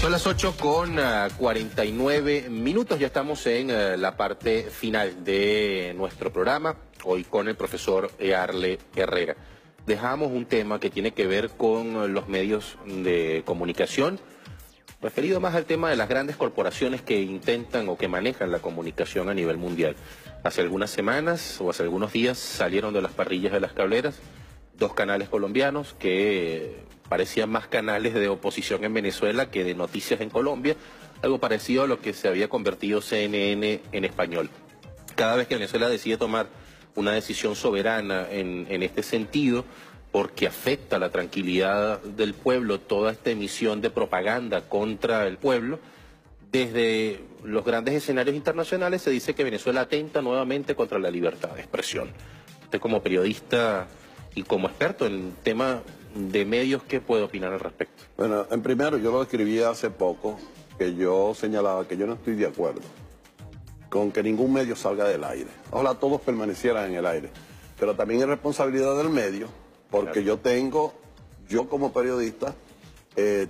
Son las 8:49, ya estamos en la parte final de nuestro programa, hoy con el profesor Earle Herrera. Dejamos un tema que tiene que ver con los medios de comunicación, referido más al tema de las grandes corporaciones que intentan o que manejan la comunicación a nivel mundial. Hace algunas semanas o hace algunos días salieron de las parrillas de las cableras dos canales colombianos que parecían más canales de oposición en Venezuela que de noticias en Colombia, algo parecido a lo que se había convertido CNN en español. Cada vez que Venezuela decide tomar una decisión soberana en este sentido, porque afecta la tranquilidad del pueblo, toda esta emisión de propaganda contra el pueblo, desde los grandes escenarios internacionales se dice que Venezuela atenta nuevamente contra la libertad de expresión. Usted como periodista y como experto en tema de medios, ¿qué puede opinar al respecto? Bueno, en primero, yo lo escribí hace poco, que yo señalaba que yo no estoy de acuerdo con que ningún medio salga del aire. Ojalá todos permanecieran en el aire. Pero también es responsabilidad del medio, porque claro, yo como periodista,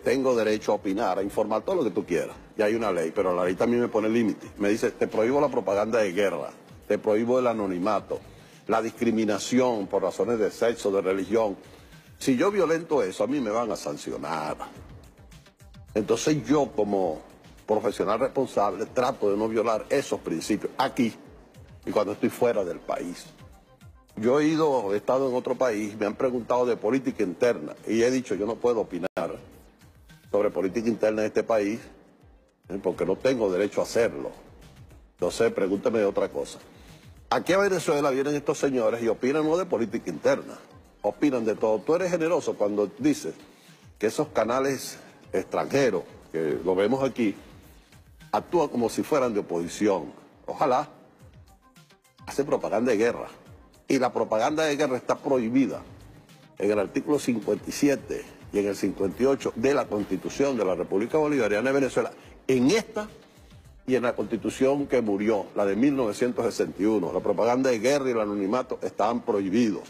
tengo derecho a opinar, a informar todo lo que tú quieras. Y hay una ley, pero la ley también me pone límites. Me dice, te prohíbo la propaganda de guerra, te prohíbo el anonimato, la discriminación por razones de sexo, de religión. Si yo violento eso, a mí me van a sancionar. Entonces yo, como profesional responsable, trato de no violar esos principios aquí y cuando estoy fuera del país. Yo he estado en otro país, me han preguntado de política interna y he dicho, yo no puedo opinar sobre política interna de este país porque no tengo derecho a hacerlo. Entonces, pregúntame de otra cosa. Aquí a Venezuela vienen estos señores y opinan no de política interna, opinan de todo. Tú eres generoso cuando dices que esos canales extranjeros, que lo vemos aquí, actúan como si fueran de oposición. Ojalá. Hacen propaganda de guerra. Y la propaganda de guerra está prohibida en el artículo 57 y en el 58 de la Constitución de la República Bolivariana de Venezuela, en esta y en la Constitución que murió, la de 1961. La propaganda de guerra y el anonimato estaban prohibidos.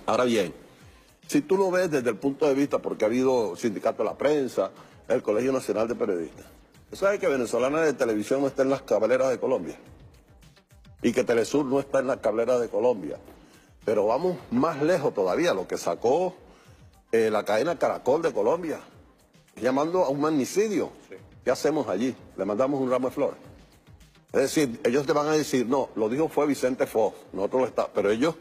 Ahora bien, si tú lo ves desde el punto de vista, porque ha habido sindicato de la prensa, el Colegio Nacional de Periodistas, ¿sabes que Venezolana de Televisión no está en las cableras de Colombia? Y que Telesur no está en las cableras de Colombia. Pero vamos más lejos todavía, lo que sacó la cadena Caracol de Colombia, llamando a un magnicidio. Sí. ¿Qué hacemos allí? Le mandamos un ramo de flores. Es decir, ellos te van a decir, no, lo dijo fue Vicente Fox, nosotros lo está, pero ellos,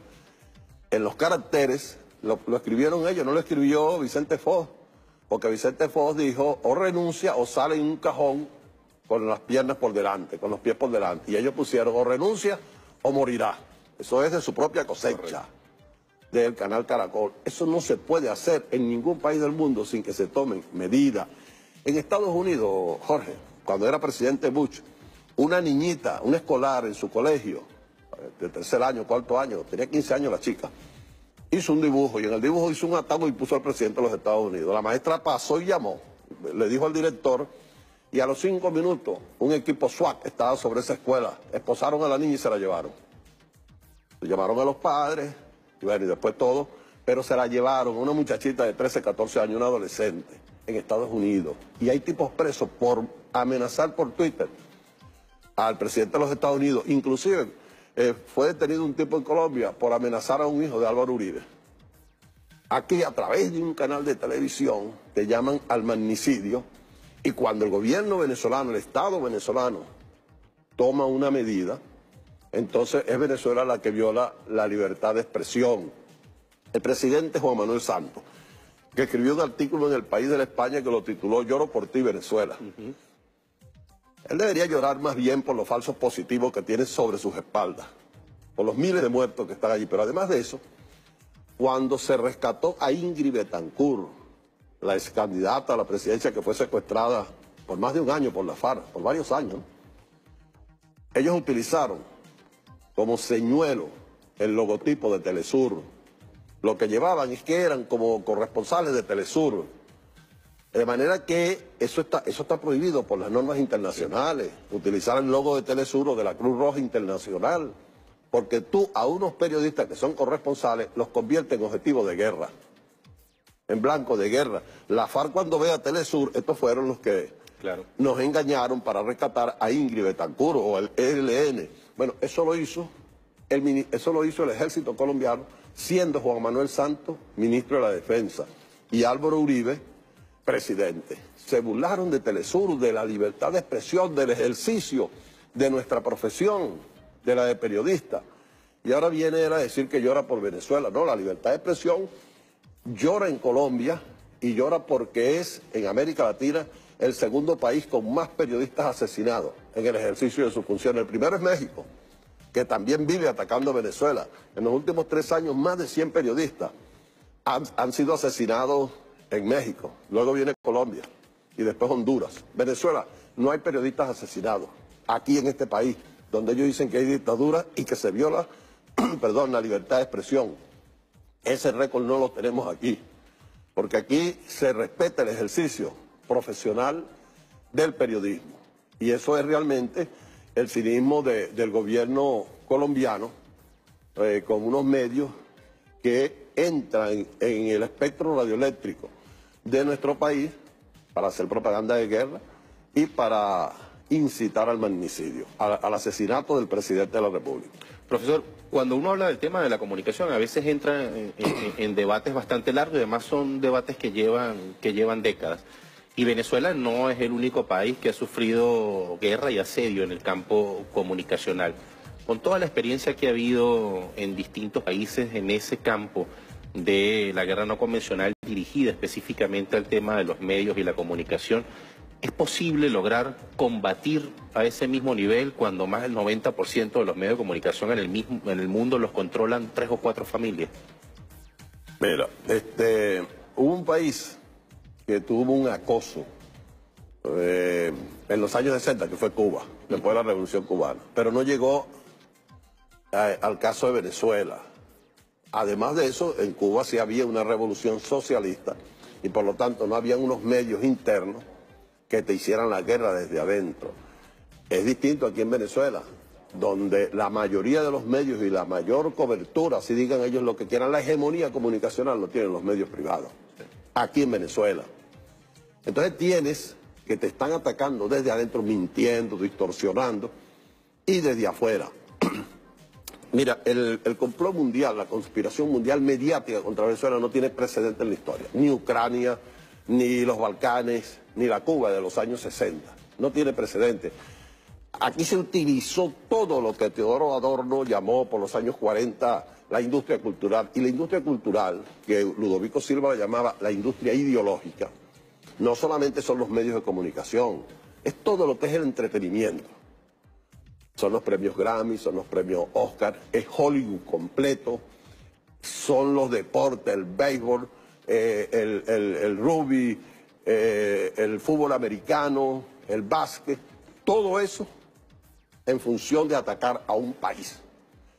en los caracteres, lo escribieron ellos, no lo escribió Vicente Fox, porque Vicente Fox dijo, o renuncia o sale en un cajón con las piernas por delante, con los pies por delante, y ellos pusieron, o renuncia o morirá. Eso es de su propia cosecha. Correcto. Del canal Caracol. Eso no se puede hacer en ningún país del mundo sin que se tomen medidas. En Estados Unidos, Jorge, cuando era presidente Bush, una niñita, una escolar en su colegio, de tercer año, cuarto año, tenía 15 años la chica, hizo un dibujo y en el dibujo hizo un ataúd y puso al presidente de los Estados Unidos. La maestra pasó y llamó, le dijo al director y a los 5 minutos un equipo SWAT estaba sobre esa escuela, esposaron a la niña y se la llevaron. Llamaron a los padres y bueno, y después todo, pero se la llevaron, una muchachita de 13, 14 años, una adolescente, en Estados Unidos. Y hay tipos presos por amenazar por Twitter al presidente de los Estados Unidos. Inclusive fue detenido un tipo en Colombia por amenazar a un hijo de Álvaro Uribe. Aquí, a través de un canal de televisión, te llaman al magnicidio, y cuando el gobierno venezolano, el Estado venezolano, toma una medida, entonces es Venezuela la que viola la libertad de expresión. El presidente Juan Manuel Santos, que escribió un artículo en El País de la España que lo tituló Lloro por ti, Venezuela. Él debería llorar más bien por los falsos positivos que tiene sobre sus espaldas, por los miles de muertos que están allí. Pero además de eso, cuando se rescató a Ingrid Betancourt, la ex candidata a la presidencia que fue secuestrada por más de un año por la FARC, por varios años, ellos utilizaron como señuelo el logotipo de Telesur. Lo que llevaban es que eran como corresponsales de Telesur. De manera que eso está prohibido por las normas internacionales, utilizar el logo de Telesur o de la Cruz Roja Internacional, porque tú a unos periodistas que son corresponsales los conviertes en objetivos de guerra. en blanco de guerra. La FARC cuando ve a Telesur, estos fueron los que nos engañaron para rescatar a Ingrid Betancourt o el ELN. Bueno, eso lo hizo el ejército colombiano, siendo Juan Manuel Santos ministro de la Defensa y Álvaro Uribe presidente. Se burlaron de Telesur, de la libertad de expresión, del ejercicio de nuestra profesión, de la de periodista. Y ahora viene él a decir que llora por Venezuela. No, la libertad de expresión llora en Colombia y llora porque es, en América Latina, el segundo país con más periodistas asesinados en el ejercicio de su función. El primero es México, que también vive atacando a Venezuela. En los últimos 3 años, más de 100 periodistas han sido asesinados en México. Luego viene Colombia y después Honduras. Venezuela, no hay periodistas asesinados. Aquí en este país, donde ellos dicen que hay dictadura y que se viola, perdón, la libertad de expresión. Ese récord no lo tenemos aquí, porque aquí se respeta el ejercicio profesional del periodismo. Y eso es realmente el cinismo del gobierno colombiano, con unos medios que entran en el espectro radioeléctrico de nuestro país para hacer propaganda de guerra y para incitar al magnicidio, al asesinato del presidente de la República. Profesor, cuando uno habla del tema de la comunicación, a veces entra en debates bastante largos y además son debates que llevan décadas. Y Venezuela no es el único país que ha sufrido guerra y asedio en el campo comunicacional. Con toda la experiencia que ha habido en distintos países en ese campo de la guerra no convencional dirigida específicamente al tema de los medios y la comunicación, ¿es posible lograr combatir a ese mismo nivel cuando más del 90% de los medios de comunicación en el mundo los controlan 3 o 4 familias? Mira, hubo un país que tuvo un acoso en los años 60, que fue Cuba, después de la Revolución Cubana, pero no llegó al caso de Venezuela. Además de eso, en Cuba sí había una revolución socialista y por lo tanto no había unos medios internos que te hicieran la guerra desde adentro. Es distinto aquí en Venezuela, donde la mayoría de los medios y la mayor cobertura, si digan ellos lo que quieran, la hegemonía comunicacional lo tienen los medios privados, aquí en Venezuela. Entonces tienes que te están atacando desde adentro, mintiendo, distorsionando, y desde afuera. Mira, el complot mundial, la conspiración mundial mediática contra Venezuela no tiene precedente en la historia. Ni Ucrania, ni los Balcanes, ni la Cuba de los años 60. No tiene precedente. Aquí se utilizó todo lo que Teodoro Adorno llamó por los años 40 la industria cultural. Y la industria cultural, que Ludovico Silva la llamaba la industria ideológica, no solamente son los medios de comunicación, es todo lo que es el entretenimiento. Son los premios Grammy, son los premios Oscar, es Hollywood completo, son los deportes, el béisbol, el rugby, el fútbol americano, el básquet, todo eso en función de atacar a un país.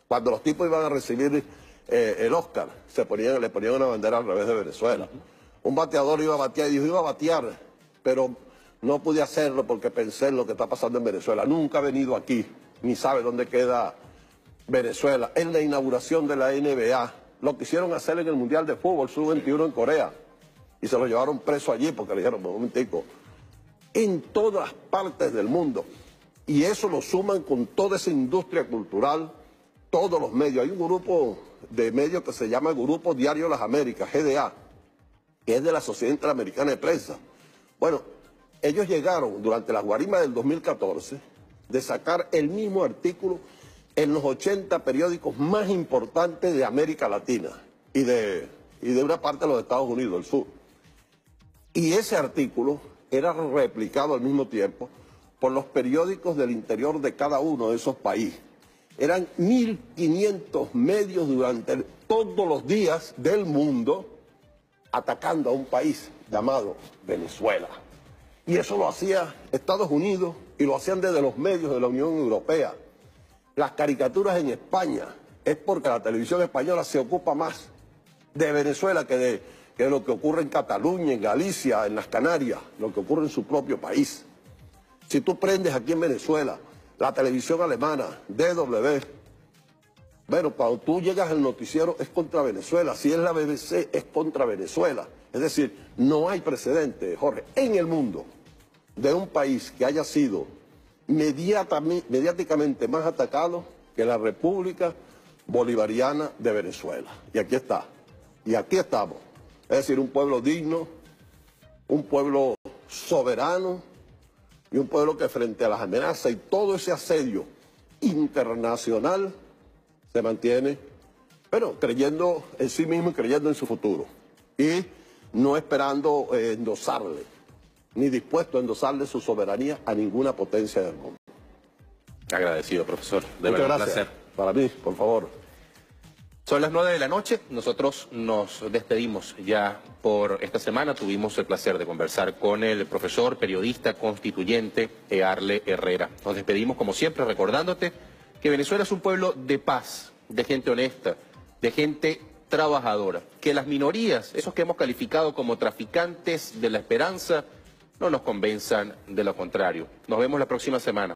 Cuando los tipos iban a recibir el Oscar, le ponían una bandera al revés de Venezuela. Un bateador iba a batear y dijo, iba a batear, pero no pude hacerlo porque pensé en lo que está pasando en Venezuela. Nunca ha venido aquí, ni sabe dónde queda Venezuela. En la inauguración de la NBA, lo quisieron hacer en el Mundial de Fútbol Sub-21 en Corea. Y se lo llevaron preso allí porque le dijeron, un momentico, en todas partes del mundo. Y eso lo suman con toda esa industria cultural, todos los medios. Hay un grupo de medios que se llama Grupo Diario Las Américas, GDA, que es de la Sociedad Interamericana de Prensa. Bueno, ellos llegaron durante la guarima del 2014 de sacar el mismo artículo en los 80 periódicos más importantes de América Latina y de una parte de los Estados Unidos, del sur. Y ese artículo era replicado al mismo tiempo por los periódicos del interior de cada uno de esos países. Eran 1.500 medios durante todos los días del mundo atacando a un país llamado Venezuela. Y eso lo hacía Estados Unidos y lo hacían desde los medios de la Unión Europea. Las caricaturas en España es porque la televisión española se ocupa más de Venezuela que de lo que ocurre en Cataluña, en Galicia, en las Canarias, lo que ocurre en su propio país. Si tú prendes aquí en Venezuela la televisión alemana, DW, bueno, cuando tú llegas al noticiero es contra Venezuela, si es la BBC es contra Venezuela. Es decir, no hay precedente, Jorge, en el mundo de un país que haya sido mediáticamente más atacado que la República Bolivariana de Venezuela. Y aquí está. Y aquí estamos. Es decir, un pueblo digno, un pueblo soberano y un pueblo que frente a las amenazas y todo ese asedio internacional se mantiene, pero creyendo en sí mismo y creyendo en su futuro. Y no esperando endosarle, ni dispuesto a endosarle su soberanía a ninguna potencia del mundo. Agradecido, profesor. De Muchas verdad, gracias. un placer. Para mí, por favor. Son las 9 de la noche, nosotros nos despedimos ya por esta semana. Tuvimos el placer de conversar con el profesor, periodista, constituyente, Earle Herrera. Nos despedimos como siempre recordándote que Venezuela es un pueblo de paz, de gente honesta, de gente trabajadora. Que las minorías, esos que hemos calificado como traficantes de la esperanza, no nos convenzan de lo contrario. Nos vemos la próxima semana.